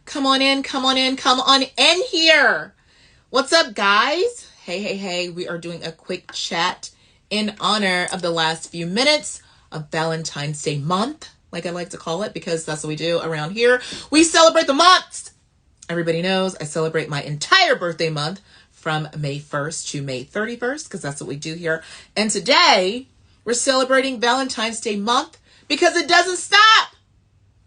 Come on in, come on in, come on in here. What's up, guys? Hey. We are doing a quick chat in honor of the last few minutes of Valentine's Day month, like I like to call it, because that's what we do around here. We celebrate the months. Everybody knows I celebrate my entire birthday month from May 1st to May 31st, because that's what we do here. And today, we're celebrating Valentine's Day month because it doesn't stop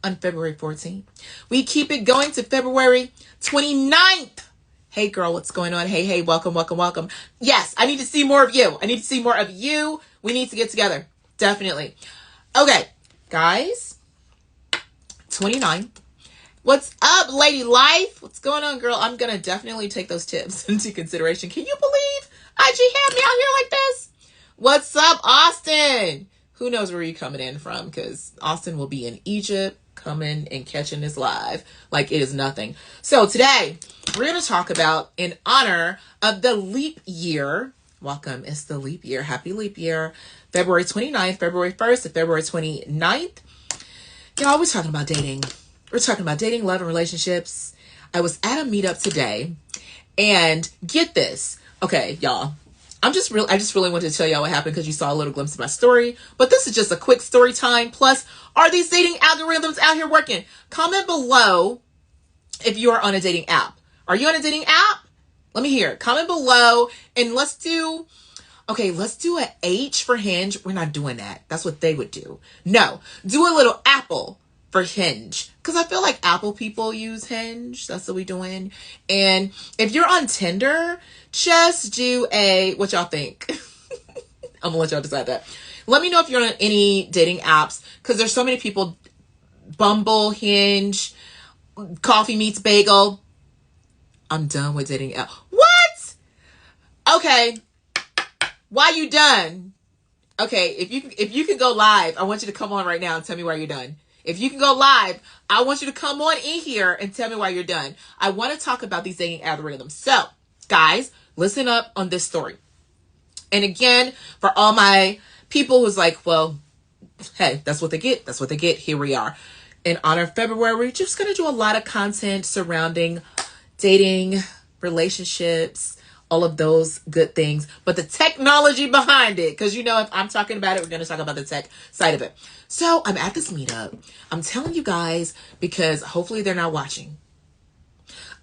on February 14th. We keep it going to February 29th. Hey girl, what's going on? Hey, welcome. Yes, I need to see more of you. We need to get together. Definitely. Okay, guys, 29th. What's up, lady life? What's going on, girl? I'm going to definitely take those tips into consideration. Can you believe IG had me out here like this? What's up, Austin? Who knows where you're coming in from, because Austin will be in Egypt coming and catching this live like it is nothing. So today, we're going to talk about, in honor of the leap year, welcome, it's the leap year, happy leap year, February 29th, February 1st, and February 29th. Y'all, we're talking about dating. We're talking about dating, love, and relationships. I was at a meetup today, and get this. Okay, y'all. I just really wanted to tell y'all what happened because you saw a little glimpse of my story. But this is just a quick story time. Plus, are these dating algorithms out here working? Comment below if you are on a dating app. Are you on a dating app? Let me hear it. Comment below, and let's do an H for Hinge. We're not doing that. That's what they would do. No, do a little Apple for Hinge, because I feel like Apple people use Hinge. That's what we're doing. And if you're on Tinder, just do what y'all think. I'm gonna let y'all decide that. Let me know if you're on any dating apps, because there's so many people. Bumble, Hinge, Coffee Meets Bagel. I'm done with dating app. What? Okay. Why you done? Okay, if you can go live, I want you to come on right now and tell me why you're done. If you can go live, I want you to come on in here and tell me why you're done. I want to talk about these dating algorithms. So, guys, listen up on this story. And again, for all my people who's like, well, hey, that's what they get. That's what they get. Here we are. In honor of February, we're just going to do a lot of content surrounding dating, relationships, all of those good things, but the technology behind it, because if I'm talking about it, we're going to talk about the tech side of it. So I'm at this meetup. I'm telling you guys, because hopefully they're not watching.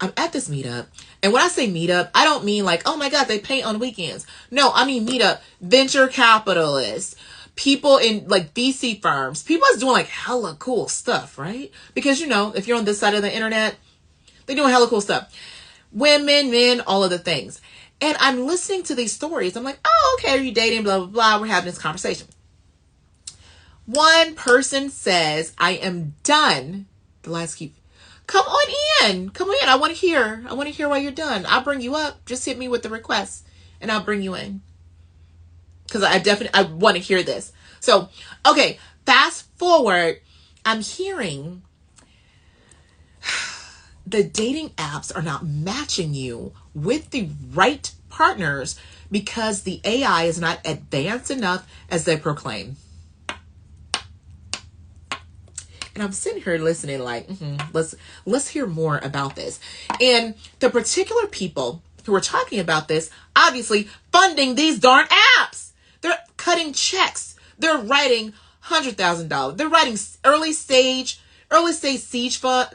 I'm at this meetup, and when I say meetup, I don't mean like, oh my God, they paint on weekends. No, I mean meetup, venture capitalists, people in like VC firms, people that's doing like hella cool stuff, right? Because if you're on this side of the internet, they're doing hella cool stuff. Women, men, all of the things. And I'm listening to these stories. I'm like, oh, okay, are you dating? Blah, blah, blah. We're having this conversation. One person says, I am done. The lights keep, come on in. Come on in. I want to hear why you're done. I'll bring you up. Just hit me with the request and I'll bring you in. Because I want to hear this. So, okay, fast forward. I'm hearing the dating apps are not matching you with the right partners because the AI is not advanced enough as they proclaim. And I'm sitting here listening like, let's hear more about this. And the particular people who are talking about this, obviously funding these darn apps. They're cutting checks. They're writing $100,000. They're writing early stage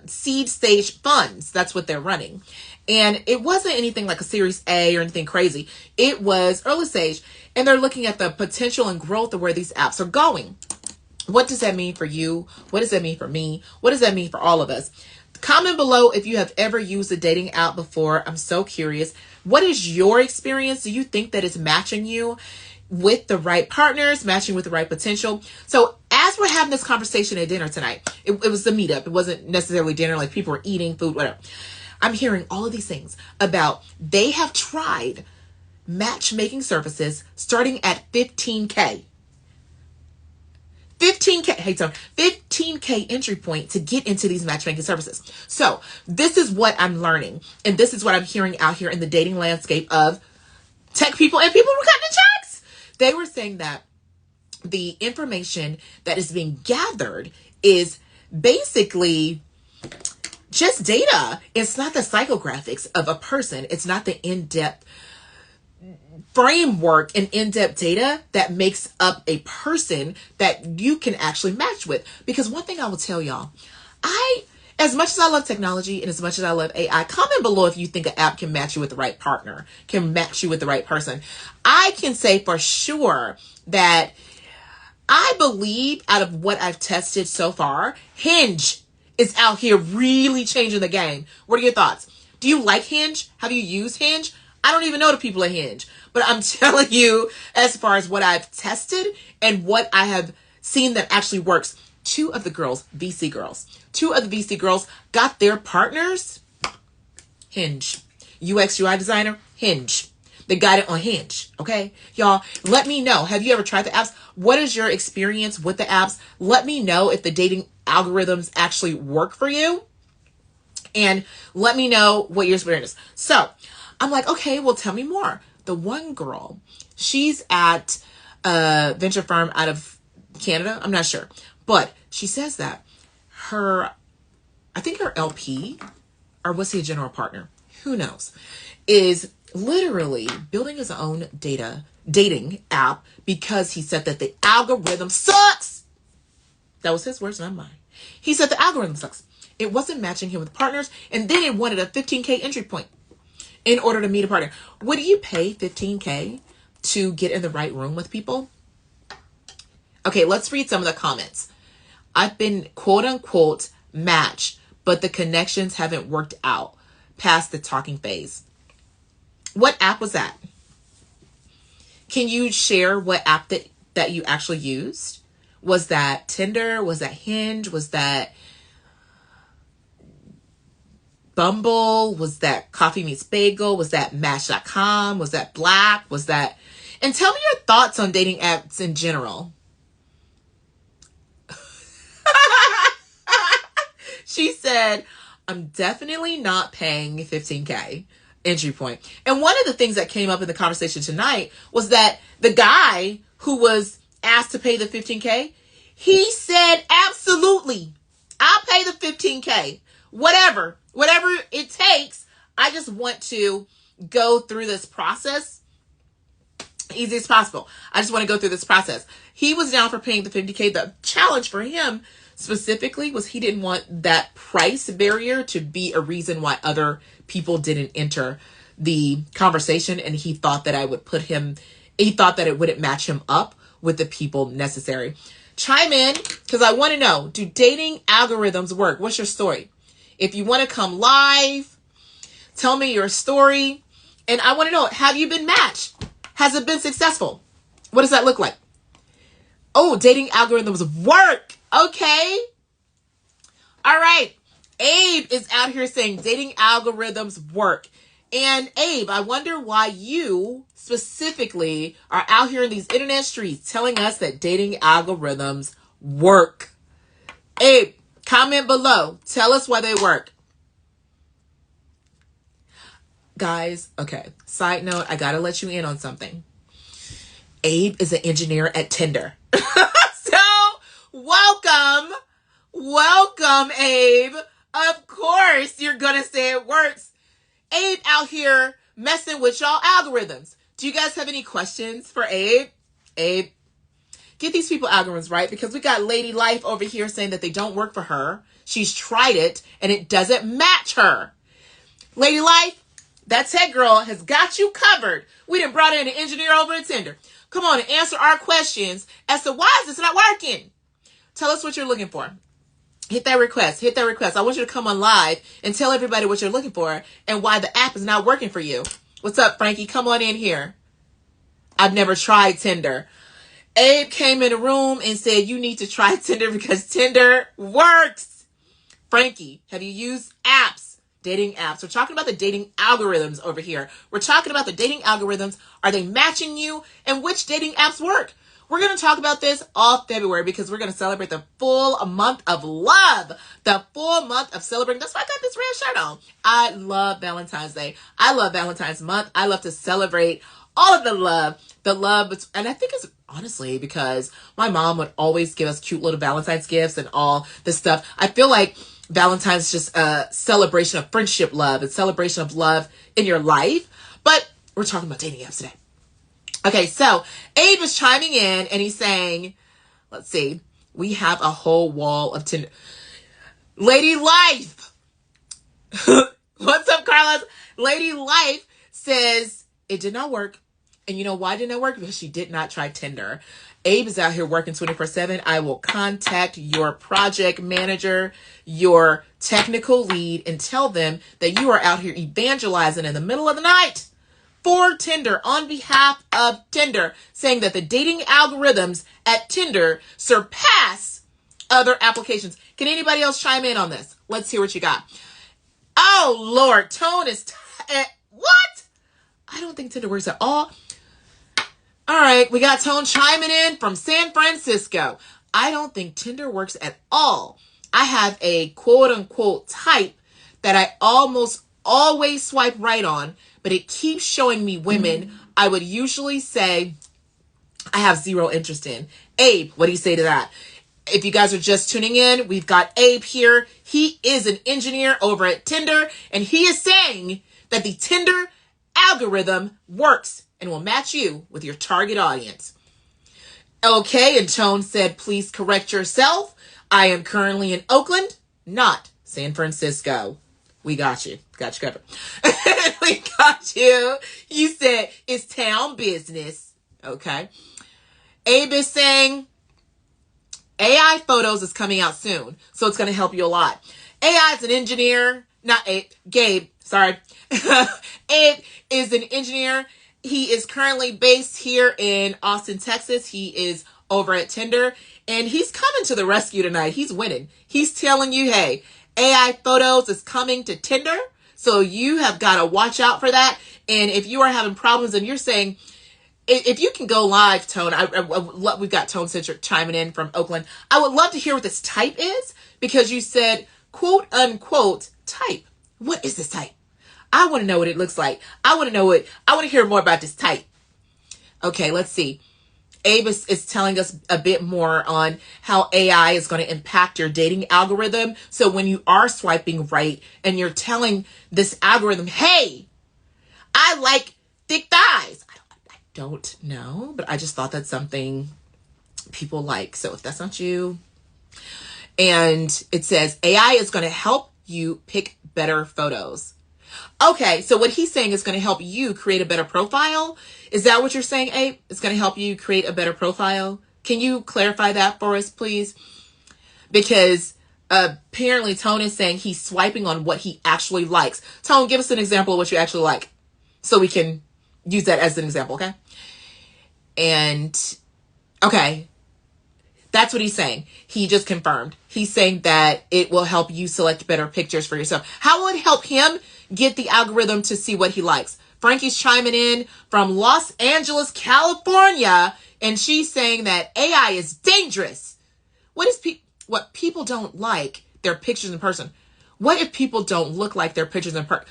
seed stage funds. That's what they're running. And it wasn't anything like a Series A or anything crazy. It was early stage. And they're looking at the potential and growth of where these apps are going. What does that mean for you? What does that mean for me? What does that mean for all of us? Comment below if you have ever used a dating app before. I'm so curious. What is your experience? Do you think that it's matching you with the right partners, matching with the right potential? So as we're having this conversation at dinner tonight, it was the meetup. It wasn't necessarily dinner, like people were eating food, whatever. I'm hearing all of these things about they have tried matchmaking services starting at 15K. 15K, hey Tom, 15K entry point to get into these matchmaking services. So this is what I'm learning. And this is what I'm hearing out here in the dating landscape of tech people and people who got the checks. They were saying that the information that is being gathered is basically just data. It's not the psychographics of a person. It's not the in-depth framework and in-depth data that makes up a person that you can actually match with. Because one thing I will tell y'all, as much as I love technology and as much as I love AI, comment below if you think an app can match you with the right partner, can match you with the right person. I can say for sure that I believe out of what I've tested so far, Hinge is out here really changing the game. What are your thoughts? Do you like Hinge? Have you used Hinge? I don't even know the people at Hinge, but I'm telling you, as far as what I've tested and what I have seen that actually works, two of the VC girls got their partners Hinge. UX UI designer, Hinge. They got it on Hinge. Okay, y'all, let me know. Have you ever tried the apps? What is your experience with the apps? Let me know if the dating algorithms actually work for you, and let me know what your experience is. So I'm like, okay, well, tell me more. The one girl, she's at a venture firm out of Canada. I'm not sure, but she says that I think her LP, or was he a general partner? Who knows? Is literally building his own dating app because he said that the algorithm sucks. That was his words, not mine. He said the algorithm sucks. It wasn't matching him with partners, and then it wanted a $15K entry point in order to meet a partner. Would you pay $15K to get in the right room with people? Okay, let's read some of the comments. I've been quote unquote matched, but the connections haven't worked out past the talking phase. What app was that? Can you share what app that you actually used? Was that Tinder? Was that Hinge? Was that Bumble? Was that Coffee Meets Bagel? Was that Match.com? Was that Black? Was that... And tell me your thoughts on dating apps in general. She said, I'm definitely not paying $15K entry point. And one of the things that came up in the conversation tonight was that the guy who was asked to pay the $15K, he said, absolutely, I'll pay the $15K. Whatever it takes. I just want to go through this process easy as possible. I just want to go through this process. He was down for paying the $50K. The challenge for him specifically was he didn't want that price barrier to be a reason why other people didn't enter the conversation. And he thought that he thought that it wouldn't match him up with the people necessary. Chime in, because I want to know, do dating algorithms work? What's your story? If you want to come live, tell me your story. And I want to know, have you been matched? Has it been successful? What does that look like? Oh, dating algorithms work. Okay. All right. Abe is out here saying dating algorithms work. And Abe, I wonder why you specifically are out here in these internet streets telling us that dating algorithms work. Abe, comment below. Tell us why they work. Guys, okay. Side note, I gotta let you in on something. Abe is an engineer at Tinder. So, welcome, Abe. Of course, you're gonna say it works. Abe out here messing with y'all algorithms. Do you guys have any questions for Abe? Abe, get these people algorithms right, because we got Lady Life over here saying that they don't work for her. She's tried it and it doesn't match her. Lady Life, that tech girl has got you covered. We done brought in an engineer over at Tinder. Come on and answer our questions as to why is this not working? Tell us what you're looking for. Hit that request. I want you to come on live and tell everybody what you're looking for and why the app is not working for you. What's up, Frankie? Come on in here. I've never tried Tinder. Abe came in the room and said you need to try Tinder because Tinder works. Frankie, have you used apps? Dating apps. We're talking about the dating algorithms over here. We're talking about the dating algorithms. Are they matching you? And which dating apps work? We're going to talk about this all February because we're going to celebrate the full month of love. The full month of celebrating. That's why I got this red shirt on. I love Valentine's Day. I love Valentine's month. I love to celebrate all of the love. And I think it's honestly because my mom would always give us cute little Valentine's gifts and all this stuff. I feel like Valentine's is just a celebration of friendship, love, and celebration of love in your life. But we're talking about dating apps today. Okay, so Abe is chiming in and he's saying, let's see, we have a whole wall of Tinder. Lady Life. What's up, Carlos? Lady Life says it did not work. And you know why it did not work? Because she did not try Tinder. Abe is out here working 24/7. I will contact your project manager, your technical lead, and tell them that you are out here evangelizing in the middle of the night for Tinder on behalf of Tinder, saying that the dating algorithms at Tinder surpass other applications. Can anybody else chime in on this? Let's hear what you got. Oh, Lord, Tone is... what? I don't think Tinder works at all. All right, we got Tone chiming in from San Francisco. I don't think Tinder works at all. I have a quote-unquote type that I almost always swipe right on, but it keeps showing me women I would usually say I have zero interest in. Abe, what do you say to that? If you guys are just tuning in, we've got Abe here. He is an engineer over at Tinder, and he is saying that the Tinder algorithm works and will match you with your target audience. Okay, and Tone said, please correct yourself. I am currently in Oakland, not San Francisco. We got you. Got you covered. We got you. You said it's town business. Okay. Abe is saying AI photos is coming out soon, so it's going to help you a lot. AI is an engineer, not Abe, Gabe, sorry. Abe is an engineer. He is currently based here in Austin, Texas. He is over at Tinder, and he's coming to the rescue tonight. He's winning. He's telling you, hey, AI photos is coming to Tinder, so you have got to watch out for that. And if you are having problems and you're saying, if you can go live, Tone, we've got Tone Citric chiming in from Oakland. I would love to hear what this type is, because you said, quote unquote, type. What is this type? I want to know what it looks like. I want to hear more about this type. Okay, let's see. Abe is telling us a bit more on how AI is going to impact your dating algorithm. So when you are swiping right and you're telling this algorithm, hey, I like thick thighs. I don't know, but I just thought that's something people like. So if that's not you. And it says AI is going to help you pick better photos. Okay, so what he's saying is going to help you create a better profile. Is that what you're saying, Abe? It's going to help you create a better profile? Can you clarify that for us, please? Because apparently Tone is saying he's swiping on what he actually likes. Tone, give us an example of what you actually like, so we can use that as an example, okay? And, okay, that's what he's saying. He just confirmed. He's saying that it will help you select better pictures for yourself. How will it help him get the algorithm to see what he likes? Frankie's chiming in from Los Angeles, California, and she's saying that AI is dangerous. What people don't like their pictures in person? What if people don't look like their pictures in person?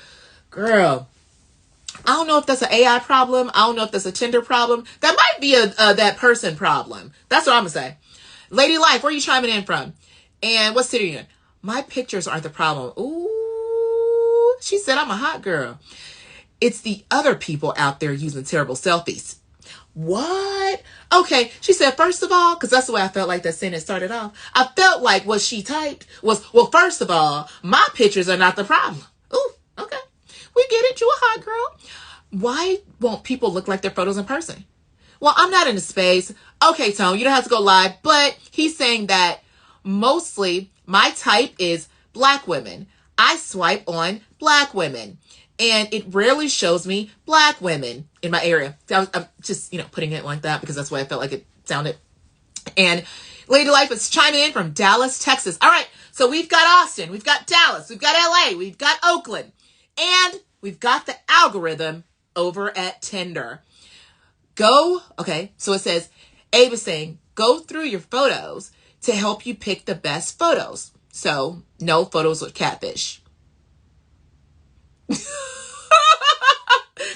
Girl, I don't know if that's an AI problem. I don't know if that's a Tinder problem. That might be a that person problem. That's what I'm gonna say. Lady Life, where are you chiming in from? And what city are you in? My pictures aren't the problem. Ooh, she said I'm a hot girl. It's the other people out there using terrible selfies. What? Okay, she said, first of all, because that's the way I felt like that sentence started off. I felt like what she typed was, well, first of all, my pictures are not the problem. Ooh, okay. We get it. You a hot girl. Why won't people look like their photos in person? Well, I'm not in the space. Okay, Tone, you don't have to go live. But he's saying that mostly my type is black women. I swipe on black women. And it rarely shows me black women in my area. I'm just, putting it like that because that's the way I felt like it sounded. And Lady Life is chiming in from Dallas, Texas. All right, so we've got Austin, we've got Dallas, we've got LA, we've got Oakland, and we've got the algorithm over at Tinder. Okay, so it says, Abe is saying, go through your photos to help you pick the best photos. So, no photos with catfish.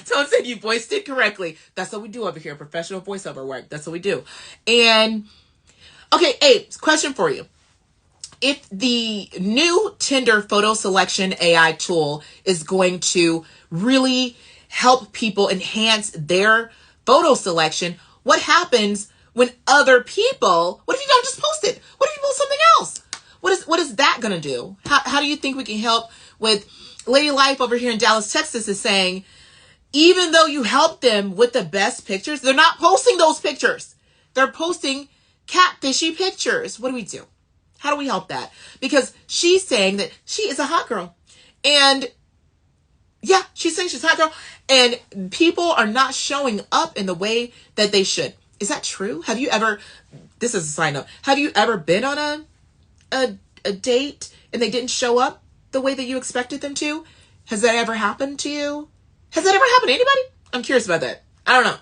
Tone said you voiced it correctly. That's what we do over here. Professional voiceover work. That's what we do. And, okay, Abe, question for you. if the new Tinder photo selection AI tool is going to really help people enhance their photo selection, what happens when other people, what if you don't just post it? What if you post something else? What is that going to do? How do you think we can help with Lady Life over here in Dallas, Texas is saying, even though you help them with the best pictures, they're not posting those pictures. They're posting catfishy pictures. What do we do? How do we help that? Because she's saying that she is a hot girl. And yeah, she's saying she's a hot girl. And people are not showing up in the way that they should. Is that true? Have you ever, this is a side note, have you ever been on a date and they didn't show up the way that you expected them to? Has that ever happened to you? Has that ever happened to anybody? I'm curious about that. I don't know.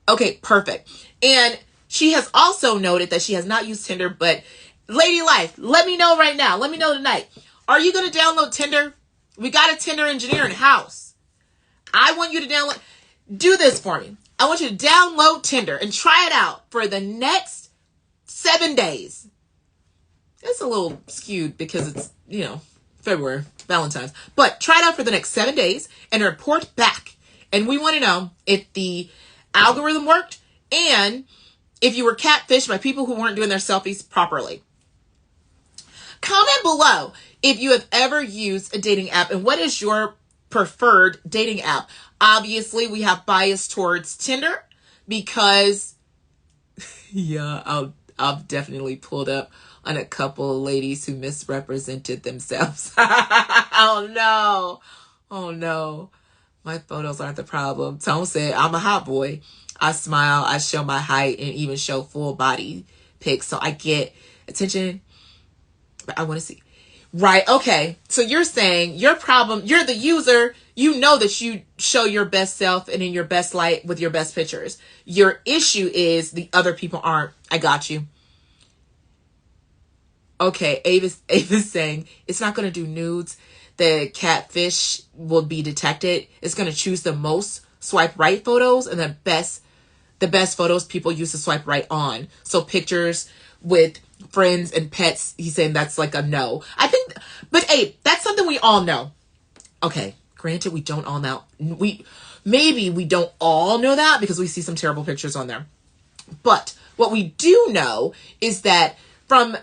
Okay, perfect. And she has also noted that she has not used Tinder, but Lady Life, let me know right now. Let me know tonight. Are you going to download Tinder? We got a Tinder engineer in house. I want you to do this for me. I want you to download Tinder and try it out for the next 7 days. It's a little skewed because it's, February, Valentine's. But try it out for the next 7 days and report back. And we want to know if the algorithm worked and if you were catfished by people who weren't doing their selfies properly. Comment below if you have ever used a dating app and what is your preferred dating app. Obviously, we have bias towards Tinder because, I've definitely pulled up on a couple of ladies who misrepresented themselves. Oh no. My photos aren't the problem. Tone said, I'm a hot boy. I smile, I show my height, and even show full body pics. So I get attention, but I want to see. Right, okay. So you're saying your problem, you're the user, you know that you show your best self and in your best light with your best pictures. Your issue is the other people aren't. I got you. Okay, Ava's saying it's not going to do nudes. The catfish will be detected. It's going to choose the most swipe right photos and the best photos people use to swipe right on. So pictures with friends and pets, he's saying that's like a no. I think, but Abe, that's something we all know. Okay, granted, we don't all know. Maybe we don't all know that because we see some terrible pictures on there. But what we do know is that from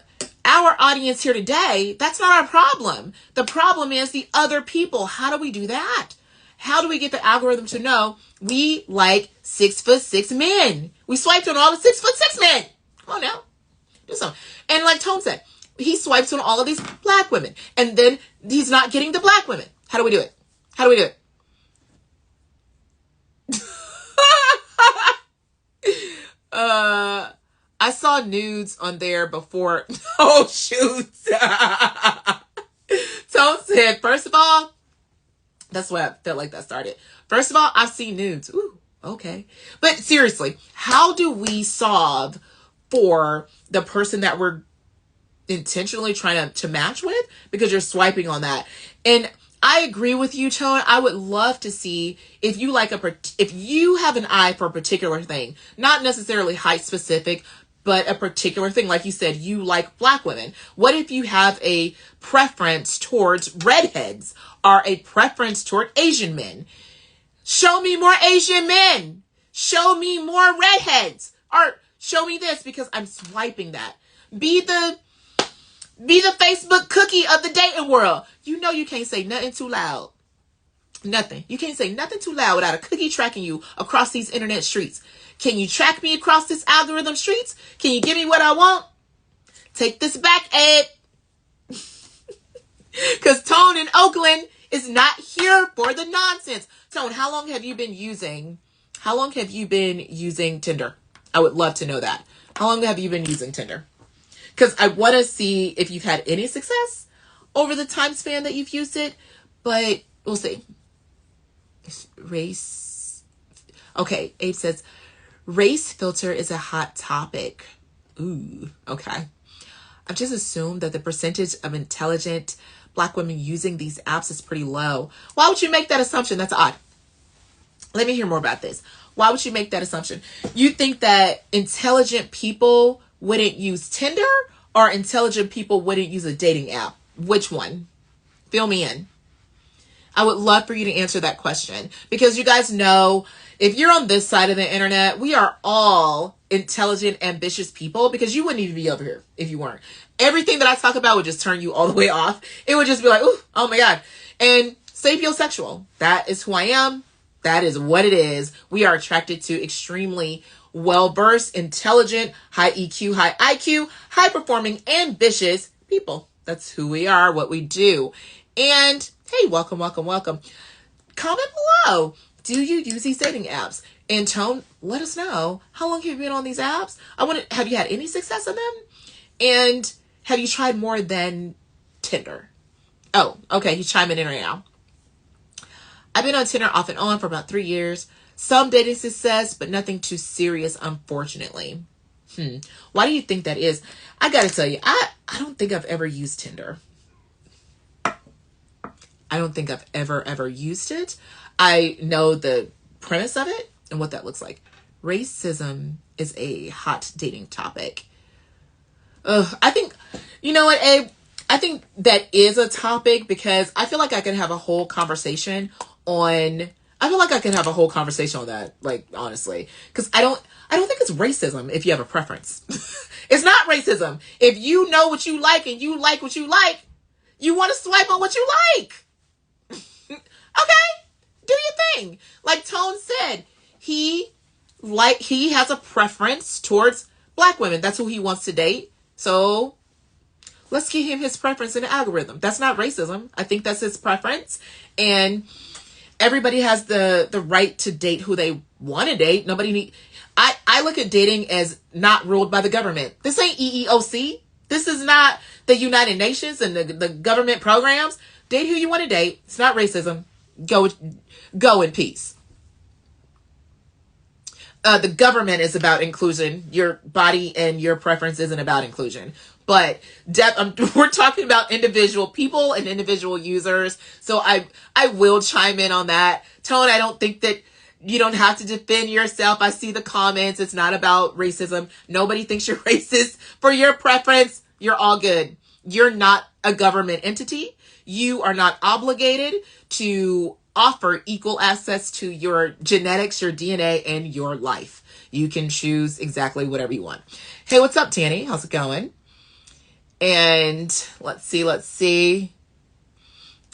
our audience here today, that's not our problem. The problem is the other people. How do we do that? How do we get the algorithm to know we like 6'6" men? We swiped on all the 6'6" men. Come on now. Do something. And like Tone said, he swipes on all of these black women. And then he's not getting the black women. How do we do it? How do we do it? I saw nudes on there before. Oh, shoot. Tone said, first of all, that's why I felt like that started. First of all, I've seen nudes. Ooh, okay. But seriously, how do we solve for the person that we're intentionally trying to match with? Because you're swiping on that. And I agree with you, Tone. I would love to see if you if you have an eye for a particular thing, not necessarily height specific, but a particular thing. Like you said, you like black women. What if you have a preference towards redheads or a preference toward Asian men? Show me more Asian men. Show me more redheads. Or show me this because I'm swiping that. Be the Facebook cookie of the dating world. You know you can't say nothing too loud. Nothing. You can't say nothing too loud without a cookie tracking you across these internet streets. Can you track me across this algorithm streets? Can you give me what I want? Take this back, Ed. Because Tone in Oakland is not here for the nonsense. Tone, how long have you been using Tinder? I would love to know that. How long have you been using Tinder? Because I want to see if you've had any success over the time span that you've used it. But we'll see. Race. Okay, Abe says, race filter is a hot topic. Ooh, okay. I've just assumed that the percentage of intelligent black women using these apps is pretty low. Why would you make that assumption? That's odd. Let me hear more about this. Why would you make that assumption? You think that intelligent people wouldn't use Tinder, or intelligent people wouldn't use a dating app? Which one? Fill me in. I would love for you to answer that question, because you guys know, if you're on this side of the internet, we are all intelligent, ambitious people, because you wouldn't even be over here if you weren't. Everything that I talk about would just turn you all the way off. It would just be like, ooh, oh my God. And sapiosexual, that is who I am. That is what it is. We are attracted to extremely well-versed, intelligent, high EQ, high IQ, high-performing, ambitious people. That's who we are, what we do. And hey, welcome, welcome, welcome. Comment below. Do you use these dating apps? And Tone, let us know. How long have you been on these apps? Have you had any success on them? And have you tried more than Tinder? Oh, okay. He's chiming in right now. I've been on Tinder off and on for about 3 years. Some dating success, but nothing too serious, unfortunately. Why do you think that is? I gotta tell you, I don't think I've ever used Tinder. I don't think I've ever used it. I know the premise of it and what that looks like. Racism is a hot dating topic. I think, you know what, Abe? I think that is a topic, because I feel like I could have a whole conversation on that, like, honestly. Because I don't think it's racism if you have a preference. It's not racism. If you know what you like and you like what you like, you want to swipe on what you like. Okay? Do your thing. Like Tone said, he has a preference towards Black women. That's who he wants to date. So let's give him his preference in the algorithm. That's not racism. I think that's his preference. And everybody has the right to date who they want to date. I look at dating as not ruled by the government. This ain't EEOC. This is not the United Nations and the government programs. Date who you want to date. It's not racism. Go in peace. The government is about inclusion. Your body and your preference isn't about inclusion. But we're talking about individual people and individual users. So I will chime in on that. Tone, I don't think that you don't have to defend yourself. I see the comments. It's not about racism. Nobody thinks you're racist for your preference. You're all good. You're not a government entity. You are not obligated to offer equal access to your genetics, your DNA, and your life. You can choose exactly whatever you want. Hey, what's up, Tanny? How's it going? And let's see.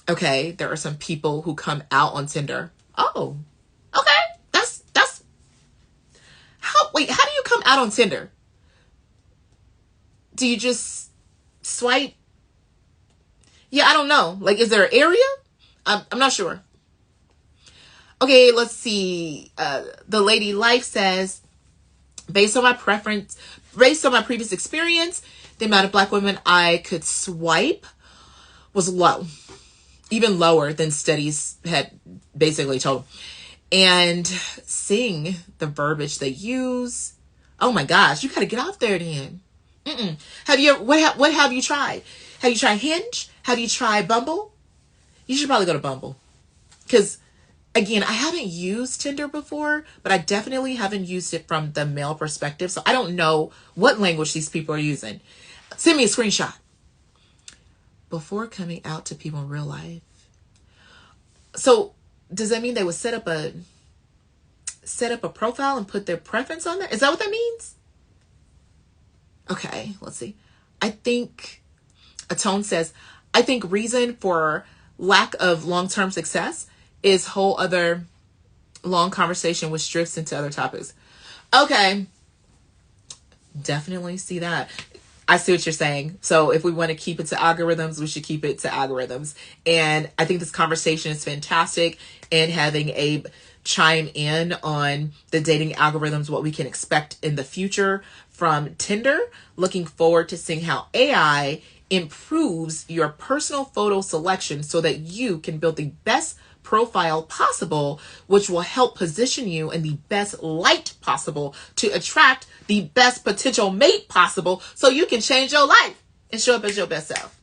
Okay, there are some people who come out on Tinder. Oh, okay. How do you come out on Tinder? Do you just swipe? Yeah, I don't know. Like, is there an area? I'm not sure. Okay, let's see. The Lady Life says, based on my previous experience, the amount of Black women I could swipe was low, even lower than studies had basically told. And seeing the verbiage they use, oh my gosh, you got to get out there then. What have you tried? Have you tried Hinge? Have you tried Bumble? You should probably go to Bumble, because again, I haven't used Tinder before, but I definitely haven't used it from the male perspective. So I don't know what language these people are using. Send me a screenshot. Before coming out to people in real life. So does that mean they would set up a profile and put their preference on there? Is that what that means? Okay, let's see. I think Atone says, I think reason for lack of long-term success is whole other long conversation which drifts into other topics. Okay. Definitely see that. I see what you're saying. So if we want to keep it to algorithms, we should keep it to algorithms. And I think this conversation is fantastic, and having Abe chime in on the dating algorithms, what we can expect in the future from Tinder. Looking forward to seeing how AI improves your personal photo selection so that you can build the best profile possible, which will help position you in the best light possible to attract the best potential mate possible, so you can change your life and show up as your best self.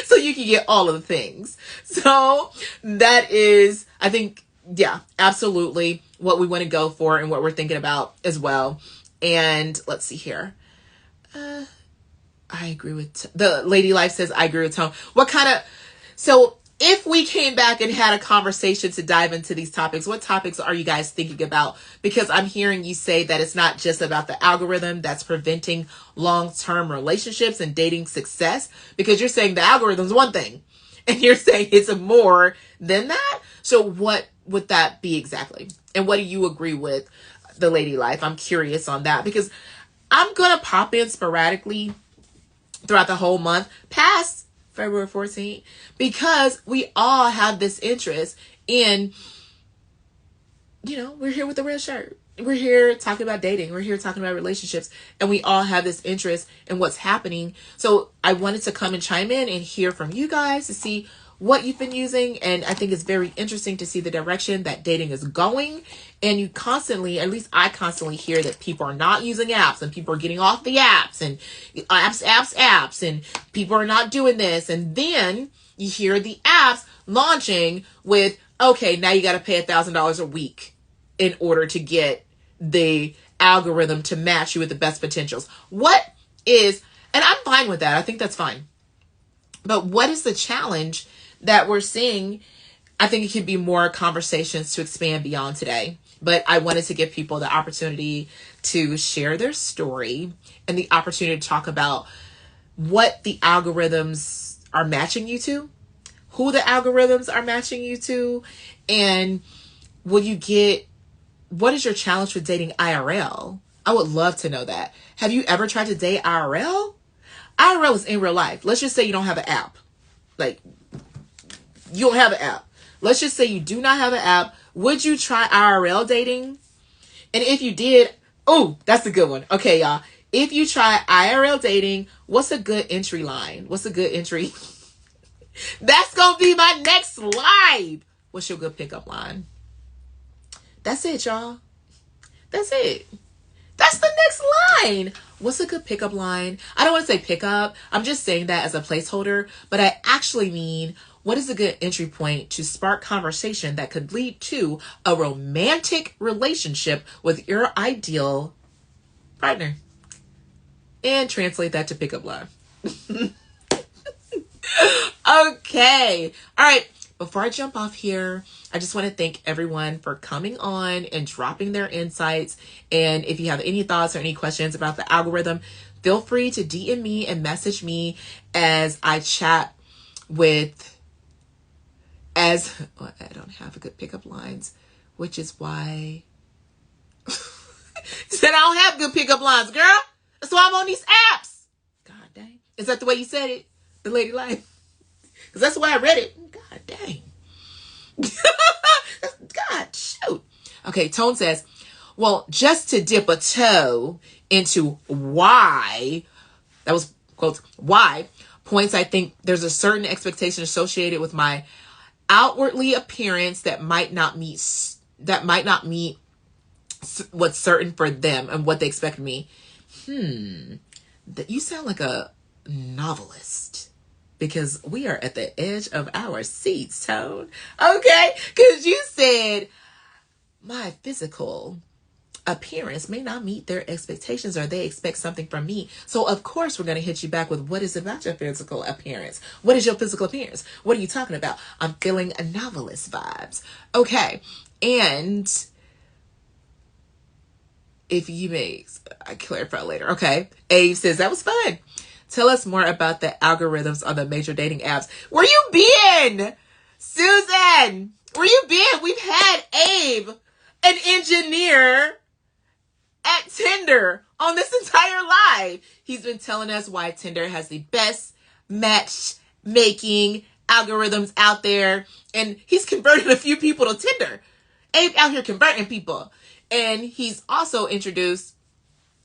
So you can get all of the things. So that is, I think, yeah, absolutely what we want to go for and what we're thinking about as well. And let's see here. I agree with the Lady Life says, I agree with Tone. So if we came back and had a conversation to dive into these topics, what topics are you guys thinking about? Because I'm hearing you say that it's not just about the algorithm that's preventing long-term relationships and dating success, because you're saying the algorithm's one thing and you're saying it's more than that. So what would that be exactly? And what do you agree with the Lady Life? I'm curious on that, because I'm going to pop in sporadically throughout the whole month past February 14th, because we all have this interest in, we're here with the red shirt. We're here talking about dating. We're here talking about relationships, and we all have this interest in what's happening. So I wanted to come and chime in and hear from you guys to see what you've been using. And I think it's very interesting to see the direction that dating is going. And you constantly, at least I constantly hear that people are not using apps and people are getting off the apps and apps, and people are not doing this. And then you hear the apps launching with, okay, now you got to pay $1,000 a week in order to get the algorithm to match you with the best potentials. And I'm fine with that. I think that's fine. But what is the challenge that we're seeing? I think it could be more conversations to expand beyond today. But I wanted to give people the opportunity to share their story and the opportunity to talk about what the algorithms are matching you to, who the algorithms are matching you to, and what is your challenge with dating IRL? I would love to know that. Have you ever tried to date IRL? IRL is in real life. Let's just say you don't have an app. Like, you don't have an app. Let's just say you do not have an app. Would you try IRL dating? And if you did, that's a good one. Okay, y'all. If you try IRL dating, what's a good entry line? What's a good entry? That's going to be my next live. What's your good pickup line? That's it, y'all. That's it. That's the next line. What's a good pickup line? I don't want to say pickup. I'm just saying that as a placeholder, but I actually mean, what is a good entry point to spark conversation that could lead to a romantic relationship with your ideal partner? And translate that to pickup line. Okay. All right. Before I jump off here, I just want to thank everyone for coming on and dropping their insights. And if you have any thoughts or any questions about the algorithm, feel free to DM me and message me as I chat I don't have a good pickup lines, which is why said I don't have good pickup lines, girl. That's why I'm on these apps. God dang. Is that the way you said it? The Lady Life? Because that's the way I read it. God dang. God, shoot. Okay, Tone says, well, just to dip a toe into why, that was quotes, why points, I think there's a certain expectation associated with my outwardly appearance that might not meet what's certain for them and what they expect of me. That you sound like a novelist, because we are at the edge of our seats, Tone. Okay, because you said my physical appearance may not meet their expectations, or they expect something from me. So of course we're going to hit you back with, what is about your physical appearance? What is your physical appearance? What are you talking about? I'm feeling a novelist vibes. Okay. And if you may, I clarify later. Okay. Abe says, that was fun. Tell us more about the algorithms on the major dating apps. Where you been? Susan, where you been? We've had Abe, an engineer at Tinder, on this entire live. He's been telling us why Tinder has the best matchmaking algorithms out there. And he's converted a few people to Tinder. Abe out here converting people. And he's also introduced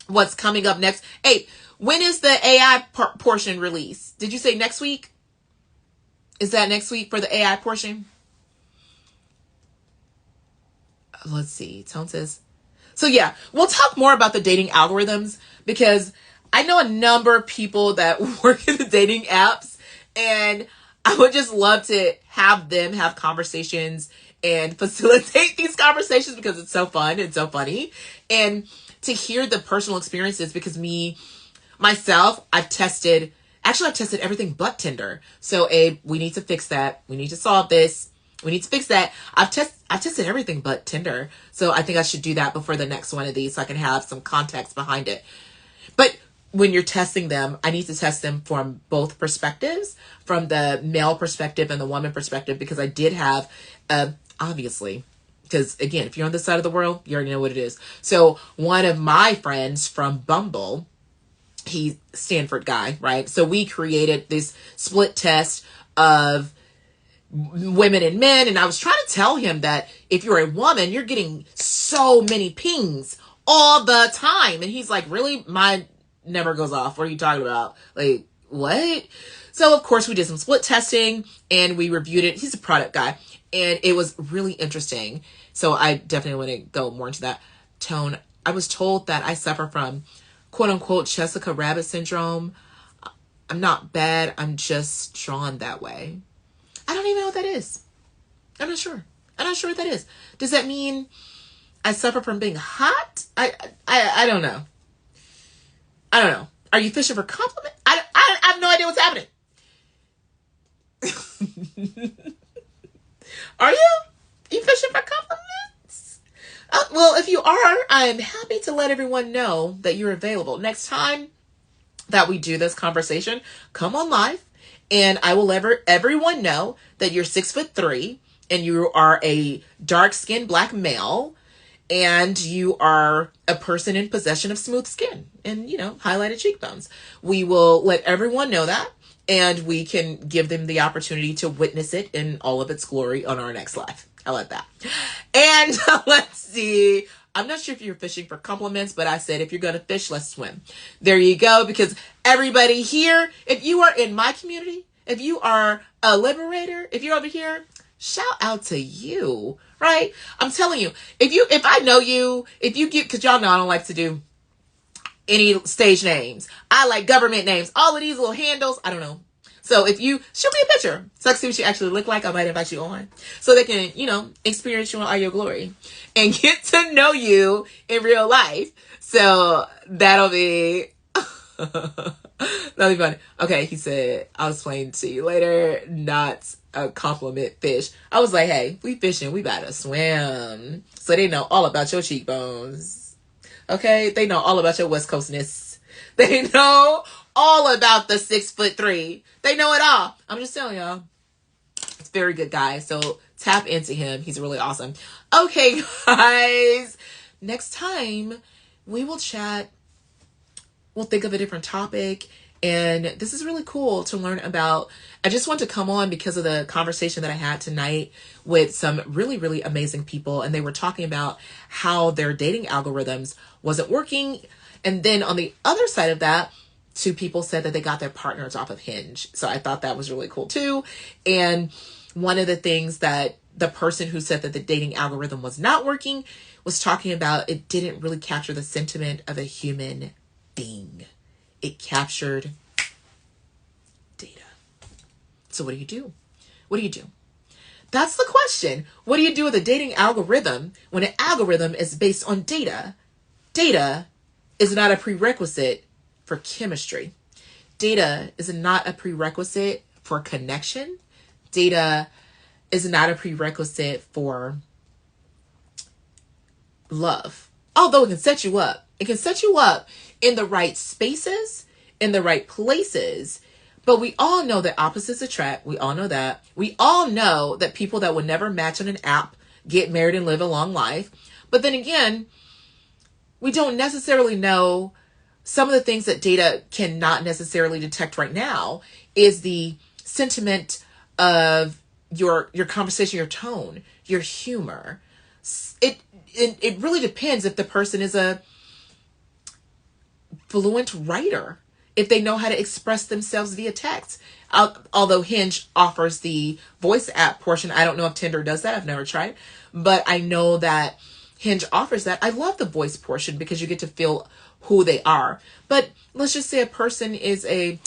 what's coming up next. Abe, when is the AI portion released? Did you say next week? Is that next week for the AI portion? Let's see. Tone says, so yeah, we'll talk more about the dating algorithms, because I know a number of people that work in the dating apps, and I would just love to have them have conversations and facilitate these conversations, because it's so fun and so funny. And to hear the personal experiences, because myself, I've tested everything but Tinder. So Abe, we need to fix that. We need to solve this. We need to fix that. I've tested everything but Tinder. So I think I should do that before the next one of these so I can have some context behind it. But when you're testing them, I need to test them from both perspectives, from the male perspective and the woman perspective, because I did have, obviously, because again, if you're on this side of the world, you already know what it is. So one of my friends from Bumble, he's Stanford guy, right? So we created this split test of women and men. And I was trying to tell him that if you're a woman, you're getting so many pings all the time. And he's like, really? Mine never goes off. What are you talking about? Like, what? So of course we did some split testing and we reviewed it. He's a product guy and it was really interesting. So I definitely want to go more into that tone. I was told that I suffer from quote unquote Jessica Rabbit syndrome. I'm not bad. I'm just drawn that way. I don't even know what that is. I'm not sure. I'm not sure what that is. Does that mean I suffer from being hot? I don't know. I don't know. Are you fishing for compliment? I have no idea what's happening. Are you? You fishing for compliments? Well, if you are, I'm happy to let everyone know that you're available. Next time that we do this conversation, come on live. And I will let everyone know that you're 6'3" and you are a dark-skinned black male and you are a person in possession of smooth skin and, highlighted cheekbones. We will let everyone know that and we can give them the opportunity to witness it in all of its glory on our next live. How about that? And let's see. I'm not sure if you're fishing for compliments, but I said, if you're going to fish, let's swim. There you go. Because everybody here, if you are in my community, if you are a liberator, if you're over here, shout out to you, right? I'm telling you, if I know you, because y'all know I don't like to do any stage names. I like government names, all of these little handles. I don't know. So if you shoot me a picture, so I can see what you actually look like, I might invite you on so they can, experience you in all your glory and get to know you in real life. So that'll be, that'll be funny. Okay. He said, I'll explain to you later. Not a compliment fish. I was like, hey, we fishing. We about to swim. So they know all about your cheekbones. Okay. They know all about your West Coastness. They know all about the 6'3". They know it all. I'm just telling y'all. It's a very good guy. So tap into him. He's really awesome. Okay, guys. Next time we will chat. We'll think of a different topic. And this is really cool to learn about. I just want to come on because of the conversation that I had tonight with some really, really amazing people. And they were talking about how their dating algorithms wasn't working. And then on the other side of that, 2 people said that they got their partners off of Hinge. So I thought that was really cool too. And one of the things that the person who said that the dating algorithm was not working was talking about, it didn't really capture the sentiment of a human being. It captured data. So what do you do? What do you do? That's the question. What do you do with a dating algorithm when an algorithm is based on data? Data is not a prerequisite for chemistry. Data is not a prerequisite for connection. Data is not a prerequisite for love. Although it can set you up. It can set you up in the right spaces, in the right places. But we all know that opposites attract. We all know that. We all know that people that would never match on an app get married and live a long life. But then again, we don't necessarily know some of the things that data cannot necessarily detect right now is the sentiment of your conversation, your tone, your humor. It really depends if the person is a fluent writer, if they know how to express themselves via text. Although Hinge offers the voice app portion. I don't know if Tinder does that. I've never tried, but I know that Hinge offers that. I love the voice portion because you get to feel who they are. But let's just say a person is a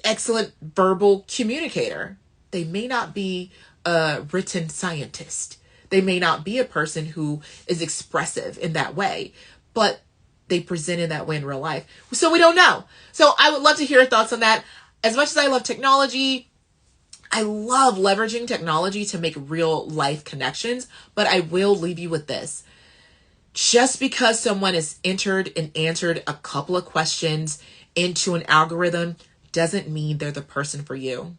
excellent verbal communicator. They may not be a written scientist. They may not be a person who is expressive in that way, but they present in that way in real life. So we don't know. So I would love to hear your thoughts on that. As much as I love technology, I love leveraging technology to make real life connections, but I will leave you with this. Just because someone has entered and answered a couple of questions into an algorithm doesn't mean they're the person for you.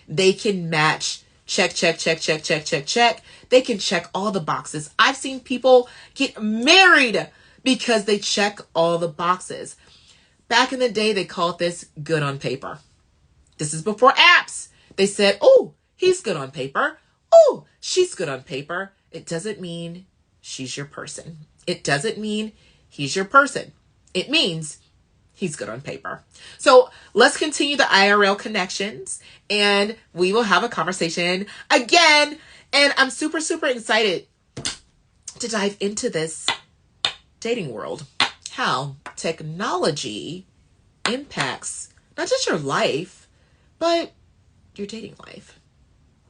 They can match, check. They can check all the boxes. I've seen people get married because they check all the boxes. Back in the day, they called this good on paper. This is before apps. They said, oh, he's good on paper. Oh, she's good on paper. It doesn't mean she's your person. It doesn't mean he's your person. It means he's good on paper. So let's continue the IRL connections and we will have a conversation again. And I'm super, super excited to dive into this dating world. How technology impacts not just your life, but your dating life.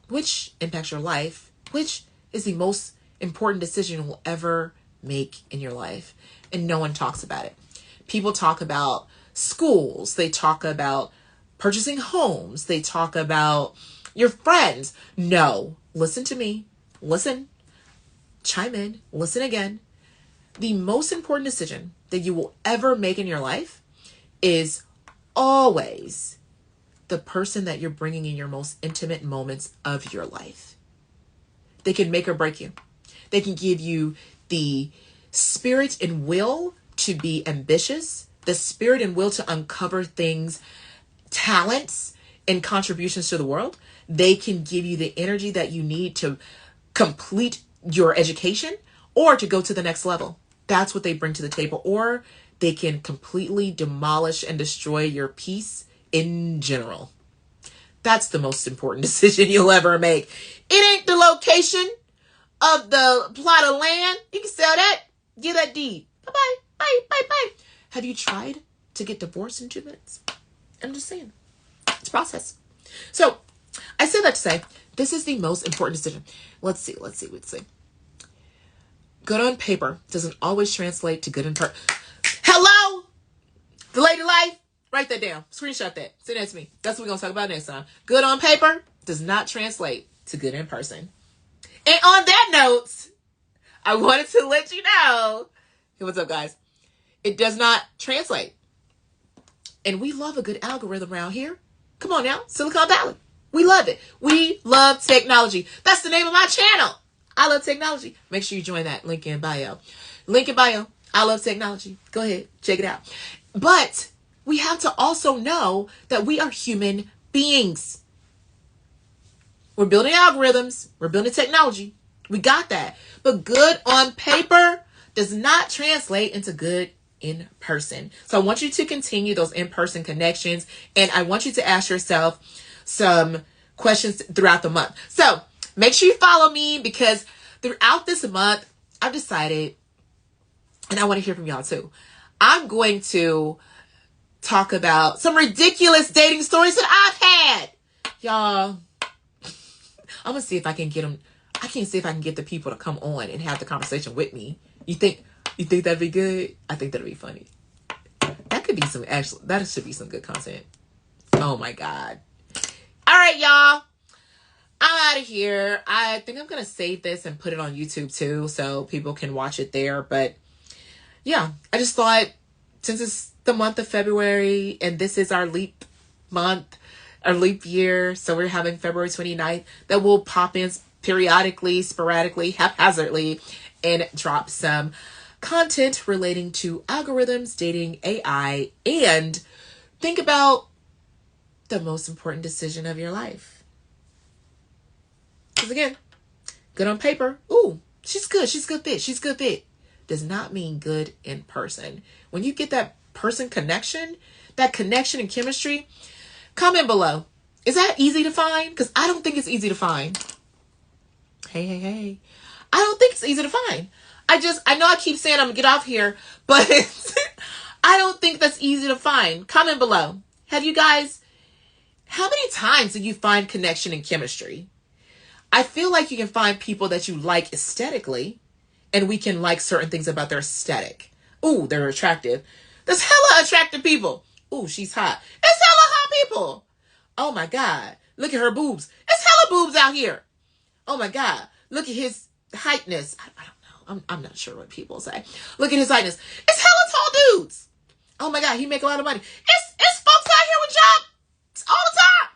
Which impacts your life, which is the most important decision you'll ever make in your life. And no one talks about it. People talk about schools. They talk about purchasing homes. They talk about your friends. No, listen to me. Listen. Chime in. Listen again. The most important decision that you will ever make in your life is always the person that you're bringing in your most intimate moments of your life. They can make or break you. They can give you the spirit and will to be ambitious, the spirit and will to uncover things, talents, and contributions to the world. They can give you the energy that you need to complete your education or to go to the next level. That's what they bring to the table. Or they can completely demolish and destroy your peace in general. That's the most important decision you'll ever make. It ain't the location of the plot of land. You can sell that. Give that deed. Bye-bye. Bye. Have you tried to get divorced in 2 minutes? I'm just saying. It's a process. So I say that to say, this is the most important decision. Let's see. Good on paper doesn't always translate to good in person. Hello? The lady life? Write that down. Screenshot that. Send that to me. That's what we're going to talk about next time. Good on paper does not translate to good in person. And on that note, I wanted to let you know, hey, what's up, guys? It does not translate. And we love a good algorithm around here. Come on now, Silicon Valley. We love it. We love technology. That's the name of my channel. I love technology. Make sure you join that. Link in bio. Link in bio. I love technology. Go ahead. Check it out. But we have to also know that we are human beings. We're building algorithms. We're building technology. We got that. But good on paper does not translate into good in person. So I want you to continue those in-person connections. And I want you to ask yourself some questions throughout the month. So make sure you follow me because throughout this month, I've decided, and I want to hear from y'all too, I'm going to talk about some ridiculous dating stories that I've had. Y'all, I'm going to see if I can get them. I can't see if I can get the people to come on and have the conversation with me. You think that'd be good? I think that'd be funny. That could be that should be some good content. Oh my God. All right, y'all. I'm out of here. I think I'm going to save this and put it on YouTube too so people can watch it there. But yeah, I just thought since it's the month of February and this is our leap month, our leap year, so we're having February 29th, that we'll pop in periodically, sporadically, haphazardly, and drop some content relating to algorithms, dating, AI, and think about the most important decision of your life. Because again, good on paper. Ooh, she's good. She's good fit. She's good fit. Does not mean good in person. When you get that person connection, that connection and chemistry, comment below. Is that easy to find? Because I don't think it's easy to find. Hey. I don't think it's easy to find. I know I keep saying I'm going to get off here, but I don't think that's easy to find. Comment below. How many times do you find connection and chemistry? I feel like you can find people that you like aesthetically, and we can like certain things about their aesthetic. Ooh, they're attractive. There's hella attractive people. Ooh, she's hot. It's hella hot people. Oh my God. Look at her boobs. It's hella boobs out here. Oh my God. Look at his heightness. I don't know. I'm not sure what people say. Look at his heightness. It's hella tall dudes. Oh my God. He make a lot of money. It's folks out here with jobs all the time.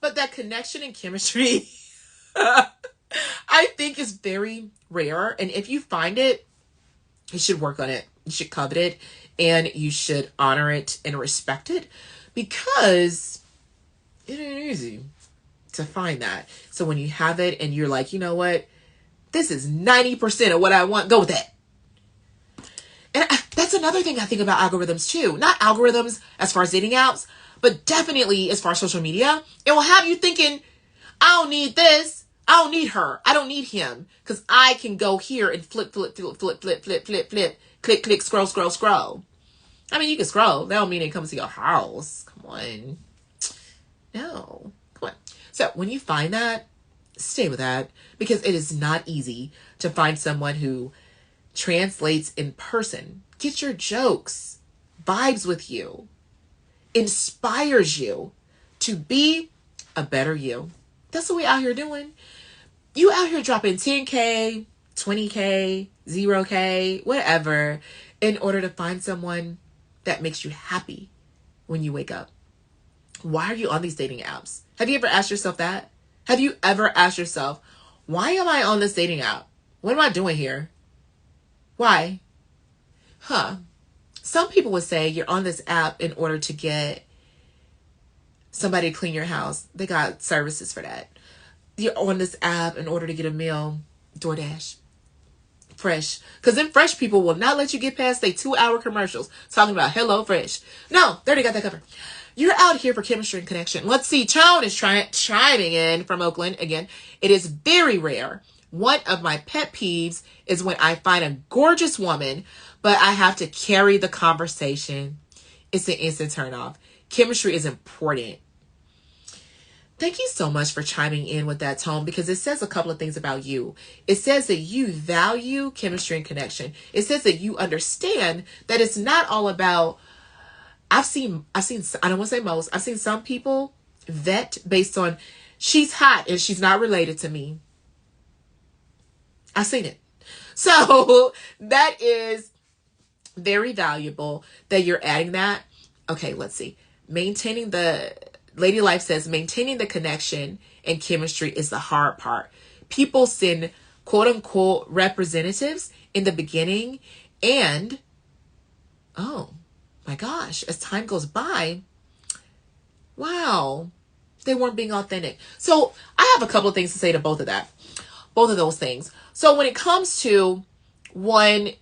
But that connection and chemistry, I think is very rare. And if you find it, you should work on it. You should covet it, and you should honor it and respect it, because it ain't easy to find that. So when you have it and you're like, you know what, this is 90% of what I want, go with that. And that's another thing I think about algorithms too. Not algorithms as far as dating apps, but definitely as far as social media. It will have you thinking, I don't need this. I don't need her. I don't need him, because I can go here and flip, click, scroll. I mean, you can scroll. That don't mean it comes to your house. Come on. No. Come on. So when you find that, stay with that, because it is not easy to find someone who translates in person, gets your jokes, vibes with you, inspires you to be a better you. That's what we out here doing. You out here dropping 10K, 20K, 0K, whatever, in order to find someone that makes you happy when you wake up. Why are you on these dating apps? Have you ever asked yourself that? Have you ever asked yourself, why am I on this dating app? What am I doing here? Why? Some people would say you're on this app in order to get somebody to clean your house. They got services for that. You're on this app in order to get a meal, DoorDash, Fresh. Because then Fresh people will not let you get past their 2-hour commercials talking about Hello Fresh. No, they already got that covered. You're out here for chemistry and connection. Let's see. Tone is chiming in from Oakland. Again, it is very rare. One of my pet peeves is when I find a gorgeous woman, but I have to carry the conversation. It's an instant turn off. Chemistry is important. Thank you so much for chiming in with that, Tone, because it says a couple of things about you. It says that you value chemistry and connection. It says that you understand that it's not all about, I've seen, I don't want to say most, I've seen some people vet based on, she's hot and she's not related to me. I've seen it. So that is very valuable that you're adding that. Okay, let's see. Lady Life says, maintaining the connection and chemistry is the hard part. People send quote unquote representatives in the beginning, and oh my gosh, as time goes by, wow, they weren't being authentic. So I have a couple of things to say to both of those things. So when it comes to when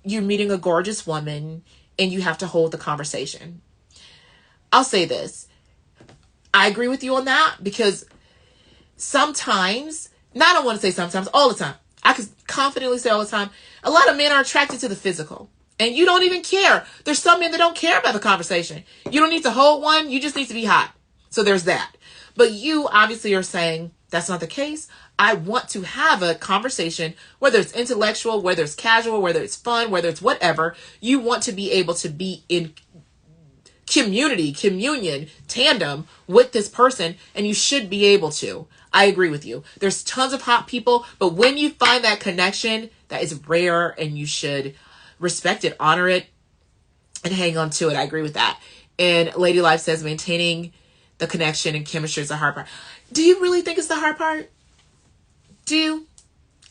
you're meeting a gorgeous woman and you have to hold the conversation, I'll say this. I agree with you on that, because sometimes, I don't want to say sometimes, all the time, I can confidently say all the time, a lot of men are attracted to the physical, and you don't even care. There's some men that don't care about the conversation. You don't need to hold one. You just need to be hot. So there's that. But you obviously are saying that's not the case. I want to have a conversation, whether it's intellectual, whether it's casual, whether it's fun, whether it's whatever. You want to be able to be in communion, tandem with this person, and you should be able to. I agree with you. There's tons of hot people, but when you find that connection, that is rare, and you should respect it, honor it, and hang on to it. I agree with that. And Lady Life says maintaining the connection and chemistry is the hard part. Do you really think it's the hard part? Do you?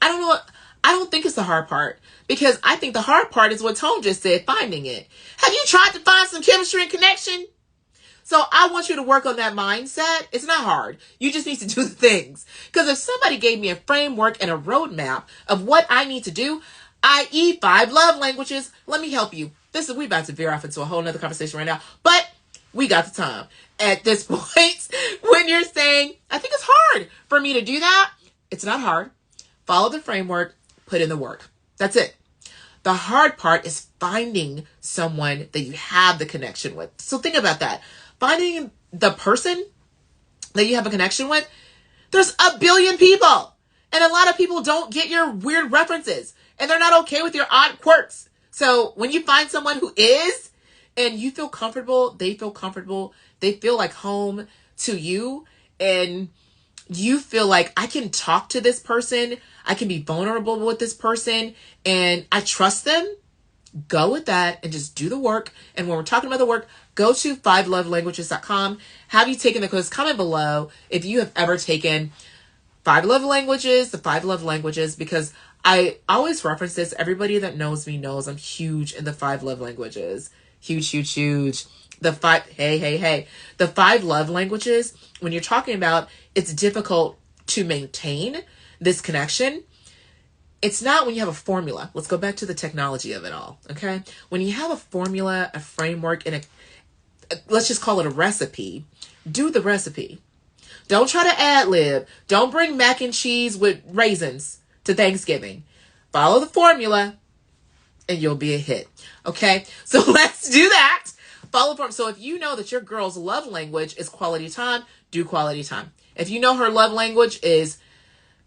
I don't know. I don't think it's the hard part, because I think the hard part is what Tone just said, finding it. Have you tried to find some chemistry and connection? So I want you to work on that mindset. It's not hard. You just need to do the things. Because if somebody gave me a framework and a roadmap of what I need to do, i.e. 5 love languages, let me help you. We about to veer off into a whole nother conversation right now, but we got the time. At this point, when you're saying, I think it's hard for me to do that, it's not hard. Follow the framework, put in the work. That's it. The hard part is finding someone that you have the connection with. So think about that. Finding the person that you have a connection with, There's a billion people. And a lot of people don't get your weird references. And they're not okay with your odd quirks. So when you find someone who is, and you feel comfortable, they feel like home to you, and you feel like I can talk to this person, I can be vulnerable with this person, and I trust them, go with that and just do the work. And when we're talking about the work, go to 5lovelanguages.com. Have you taken the quiz? Comment below if you have ever taken 5 Love Languages, the 5 Love Languages, because I always reference this. Everybody that knows me knows I'm huge in the 5 Love Languages. Huge. The 5 Love Languages, when you're talking about it's difficult to maintain this connection, it's not when you have a formula. Let's go back to the technology of it all, okay? When you have a formula, a framework, and let's just call it a recipe, do the recipe. Don't try to ad-lib. Don't bring mac and cheese with raisins to Thanksgiving. Follow the formula, and you'll be a hit, okay? So let's do that. Follow the formula. So if you know that your girl's love language is quality time, do quality time. If you know her love language is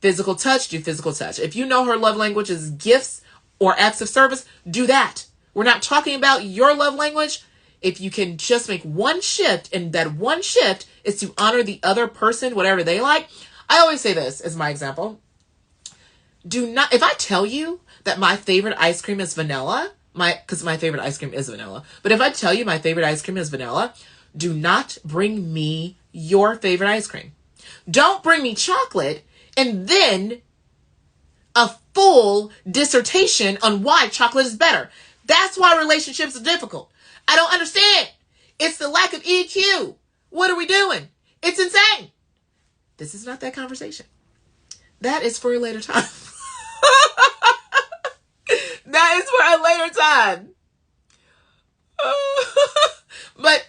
physical touch, do physical touch. If you know her love language is gifts or acts of service, do that. We're not talking about your love language. If you can just make one shift, and that one shift is to honor the other person, whatever they like. I always say this as my example. If I tell you that my favorite ice cream is vanilla, because my favorite ice cream is vanilla, but if I tell you my favorite ice cream is vanilla, do not bring me your favorite ice cream. Don't bring me chocolate and then a full dissertation on why chocolate is better. That's why relationships are difficult. I don't understand. It's the lack of EQ. What are we doing? It's insane. This is not that conversation. That is for a later time. That is for a later time. But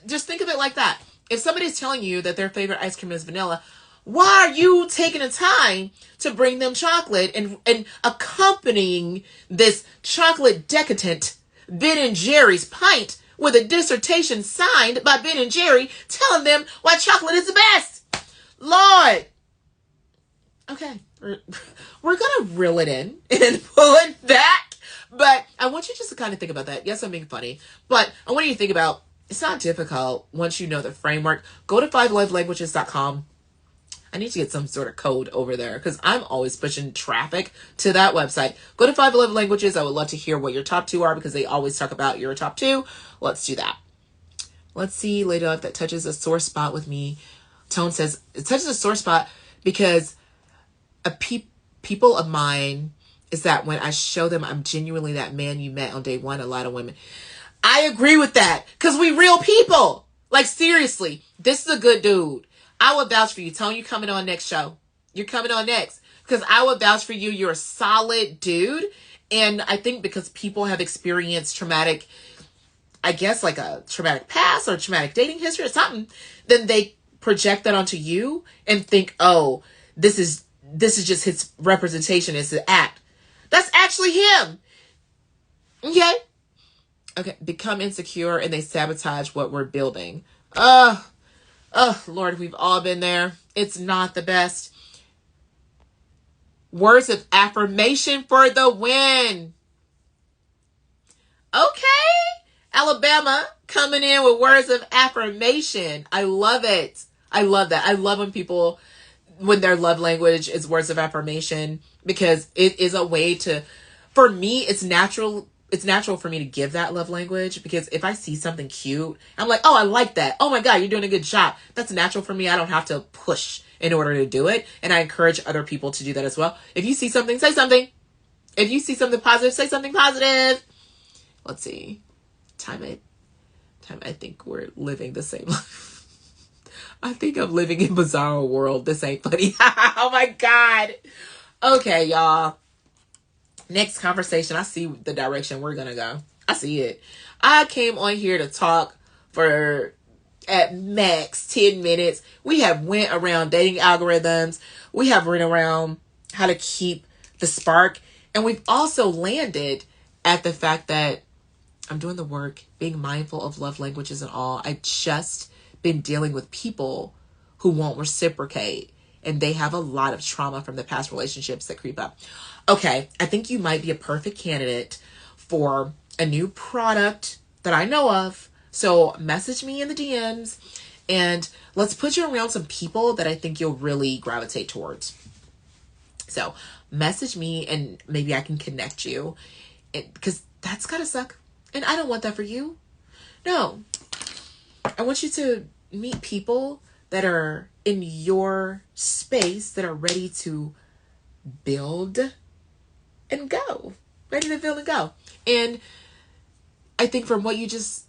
just think of it like that. If somebody's telling you that their favorite ice cream is vanilla, why are you taking the time to bring them chocolate and accompanying this chocolate decadent Ben and Jerry's pint with a dissertation signed by Ben and Jerry telling them why chocolate is the best? Lord. Okay. We're going to reel it in and pull it back. But I want you just to kind of think about that. Yes, I'm being funny. But I want you to think about, it's not difficult once you know the framework. Go to 5lovelanguages.com. I need to get some sort of code over there because I'm always pushing traffic to that website. Go to 5 Love Languages. I would love to hear what your top 2 are because they always talk about your top 2. Let's do that. Let's see, Lady Love, that touches a sore spot with me. Tone says, it touches a sore spot because people of mine is that when I show them I'm genuinely that man you met on day 1, a lot of women. I agree with that because we real people. Like, seriously, this is a good dude. I would vouch for you. Tone, you coming on next show. You're coming on next. Because I would vouch for you. You're a solid dude. And I think because people have experienced traumatic, I guess like a traumatic past or traumatic dating history or something, then they project that onto you and think, oh, this is just his representation. It's an act. That's actually him. Okay. Become insecure and they sabotage what we're building. Oh, Lord, we've all been there. It's not the best. Words of affirmation for the win. Okay. Alabama coming in with words of affirmation. I love it. I love that. I love when their love language is words of affirmation because it is a way to, for me, it's natural. It's natural for me to give that love language because if I see something cute, I'm like, oh, I like that. Oh my God, you're doing a good job. That's natural for me. I don't have to push in order to do it. And I encourage other people to do that as well. If you see something, say something. If you see something positive, say something positive. Let's see. Time I think we're living the same life. I think I'm living in bizarre world. This ain't funny. Oh my God. Okay, y'all. Next conversation. I see the direction we're going to go. I see it. I came on here to talk for at max 10 minutes. We have went around dating algorithms. We have went around how to keep the spark. And we've also landed at the fact that I'm doing the work, being mindful of love languages and all. I just been dealing with people who won't reciprocate. and they have a lot of trauma from the past relationships that creep up. Okay, I think you might be a perfect candidate for a new product that I know of. So message me in the DMs and let's put you around some people that I think you'll really gravitate towards. So message me and maybe I can connect you, because that's gotta suck. And I don't want that for you. No, I want you to meet people that are in your space that are ready to build and go. Ready to build and go. And I think from what you just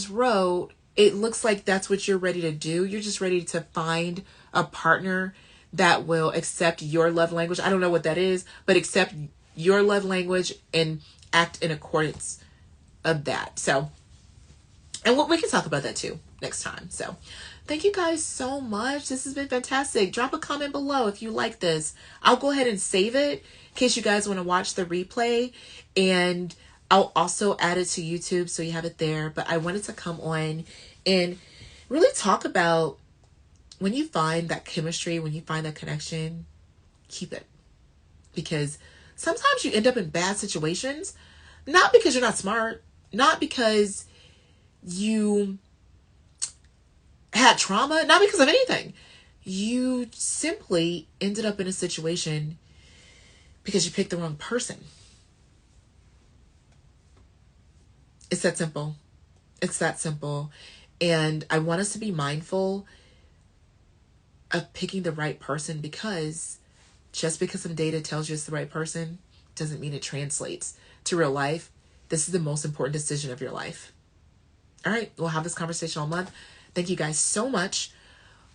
wrote, it looks like that's what you're ready to do. You're just ready to find a partner that will accept your love language. I don't know what that is, but accept your love language and act in accordance of that. So, and we can talk about that too next time. So thank you guys so much. This has been fantastic. Drop a comment below if you like this. I'll go ahead and save it in case you guys want to watch the replay, and I'll also add it to YouTube so you have it there. But I wanted to come on and really talk about when you find that chemistry, when you find that connection, keep it. Because sometimes you end up in bad situations, not because you're not smart, not because you had trauma, not because of anything. You simply ended up in a situation because you picked the wrong person. It's that simple. It's that simple. And I want us to be mindful of picking the right person, because just because some data tells you it's the right person doesn't mean it translates to real life. This is the most important decision of your life. All right, we'll have this conversation all month. Thank you guys so much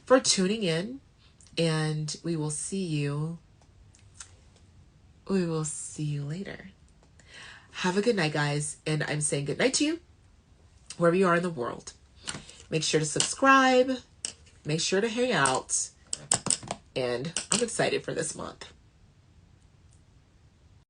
for tuning in, and we will see you later. Have a good night, guys, and I'm saying good night to you wherever you are in the world. Make sure to subscribe, make sure to hang out, and I'm excited for this month.